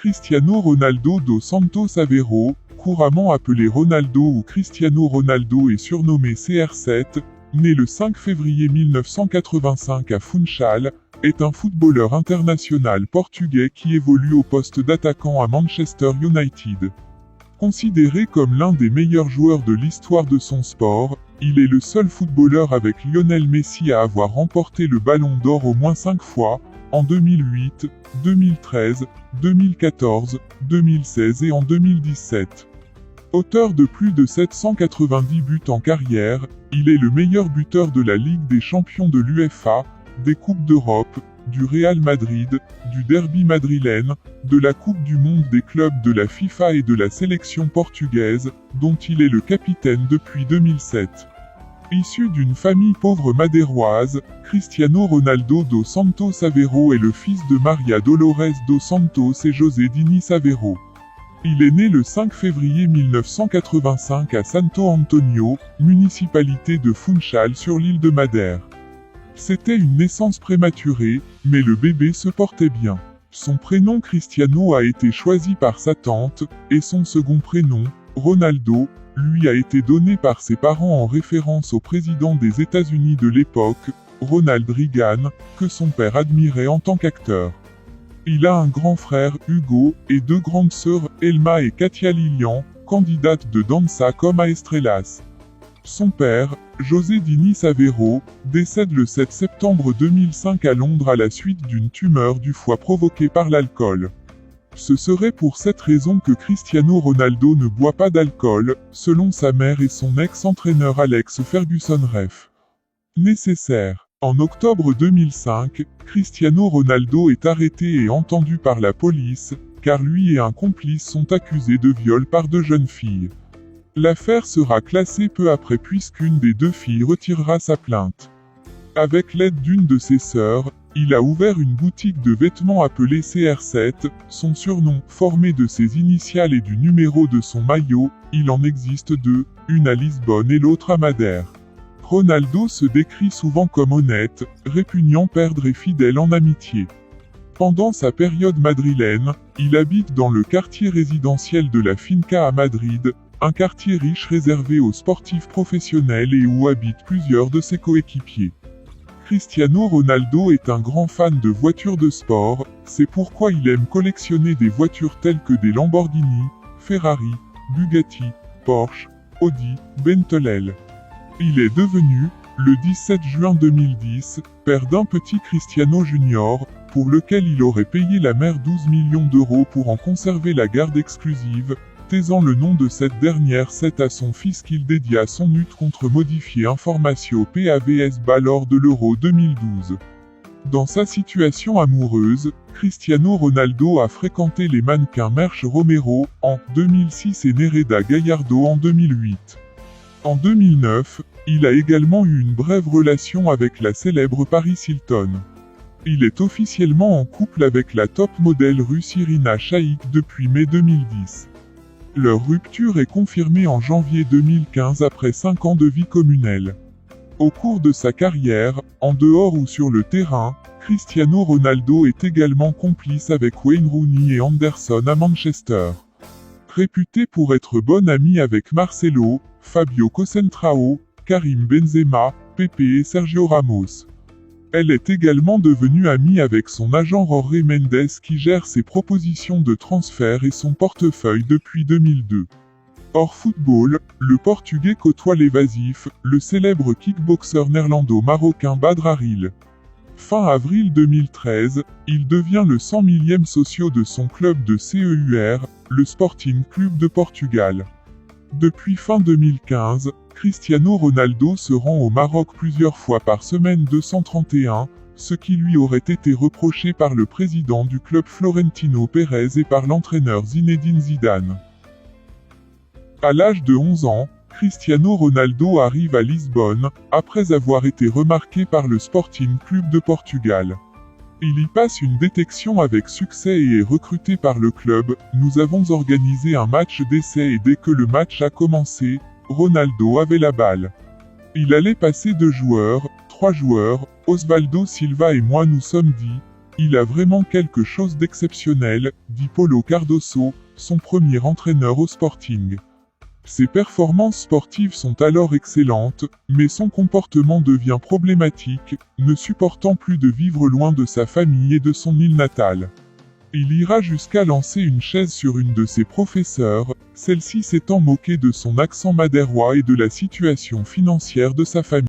Cristiano Ronaldo dos Santos Aveiro, couramment appelé Ronaldo ou Cristiano Ronaldo et surnommé CR7, né le 5 février 1985 à Funchal, est un footballeur international portugais qui évolue au poste d'attaquant à Manchester United. Considéré comme l'un des meilleurs joueurs de l'histoire de son sport, il est le seul footballeur avec Lionel Messi à avoir remporté le Ballon d'Or au moins 5 fois, en 2008, 2013, 2014, 2016 et en 2017. Auteur de plus de 790 buts en carrière, il est le meilleur buteur de la Ligue des champions de l'UEFA, des Coupes d'Europe, du Real Madrid, du derby madrilène, de la Coupe du monde des clubs de la FIFA et de la sélection portugaise, dont il est le capitaine depuis 2007. Issu d'une famille pauvre madeiroise, Cristiano Ronaldo dos Santos Aveiro est le fils de Maria Dolores dos Santos et José Diniz Aveiro. Il est né le 5 février 1985 à Santo Antonio, municipalité de Funchal sur l'île de Madère. C'était une naissance prématurée, mais le bébé se portait bien. Son prénom Cristiano a été choisi par sa tante, et son second prénom, Ronaldo, lui a été donné par ses parents en référence au président des États-Unis de l'époque, Ronald Reagan, que son père admirait en tant qu'acteur. Il a un grand frère, Hugo, et deux grandes sœurs, Elma et Katia Lilian, candidates de Dança comme a Estrelas. Son père, José Diniz Aveiro, décède le 7 septembre 2005 à Londres à la suite d'une tumeur du foie provoquée par l'alcool. Ce serait pour cette raison que Cristiano Ronaldo ne boit pas d'alcool, selon sa mère et son ex-entraîneur Alex Ferguson ref. Nécessaire. En octobre 2005, Cristiano Ronaldo est arrêté et entendu par la police, car lui et un complice sont accusés de viol par deux jeunes filles. L'affaire sera classée peu après puisqu'une des deux filles retirera sa plainte. Avec l'aide d'une de ses sœurs, il a ouvert une boutique de vêtements appelée CR7, son surnom, formé de ses initiales et du numéro de son maillot, il en existe deux, une à Lisbonne et l'autre à Madère. Ronaldo se décrit souvent comme honnête, répugnant perdre et fidèle en amitié. Pendant sa période madrilène, il habite dans le quartier résidentiel de la Finca à Madrid, un quartier riche réservé aux sportifs professionnels et où habitent plusieurs de ses coéquipiers. Cristiano Ronaldo est un grand fan de voitures de sport, c'est pourquoi il aime collectionner des voitures telles que des Lamborghini, Ferrari, Bugatti, Porsche, Audi, Bentley. Il est devenu, le 17 juin 2010, père d'un petit Cristiano Junior, pour lequel il aurait payé la mère 12 millions d'euros pour en conserver la garde exclusive, taisant le nom de cette dernière c'est à son fils qu'il dédia son lutte contre modifié Informatio PAVS lors de l'Euro 2012. Dans sa situation amoureuse, Cristiano Ronaldo a fréquenté les mannequins Merche Romero en 2006 et Nereida Gallardo en 2008. En 2009, il a également eu une brève relation avec la célèbre Paris Hilton. Il est officiellement en couple avec la top modèle russe Irina Shayk depuis mai 2010. Leur rupture est confirmée en janvier 2015 après 5 ans de vie commune. Au cours de sa carrière, en dehors ou sur le terrain, Cristiano Ronaldo est également complice avec Wayne Rooney et Anderson à Manchester. Réputé pour être bon ami avec Marcelo, Fabio Cosentrao, Karim Benzema, Pepe et Sergio Ramos. Elle est également devenue amie avec son agent Jorge Mendes qui gère ses propositions de transfert et son portefeuille depuis 2002. Hors football, le Portugais côtoie l'évasif, le célèbre kickboxer néerlando-marocain Badr Haril. Fin avril 2013, il devient le 100 millième socio de son club de CEUR, le Sporting Clube de Portugal. Depuis fin 2015, Cristiano Ronaldo se rend au Maroc plusieurs fois par semaine 231, ce qui lui aurait été reproché par le président du club Florentino Pérez et par l'entraîneur Zinedine Zidane. À l'âge de 11 ans, Cristiano Ronaldo arrive à Lisbonne, après avoir été remarqué par le Sporting Clube de Portugal. Il y passe une détection avec succès et est recruté par le club. Nous avons organisé un match d'essai et dès que le match a commencé, Ronaldo avait la balle. Il allait passer 2 joueurs, 3 joueurs, Osvaldo Silva et moi nous sommes dit, Il a vraiment quelque chose d'exceptionnel, dit Paulo Cardoso, son premier entraîneur au Sporting. Ses performances sportives sont alors excellentes, mais son comportement devient problématique, ne supportant plus de vivre loin de sa famille et de son île natale. Il ira jusqu'à lancer une chaise sur une de ses professeurs, celle-ci s'étant moquée de son accent madérois et de la situation financière de sa famille.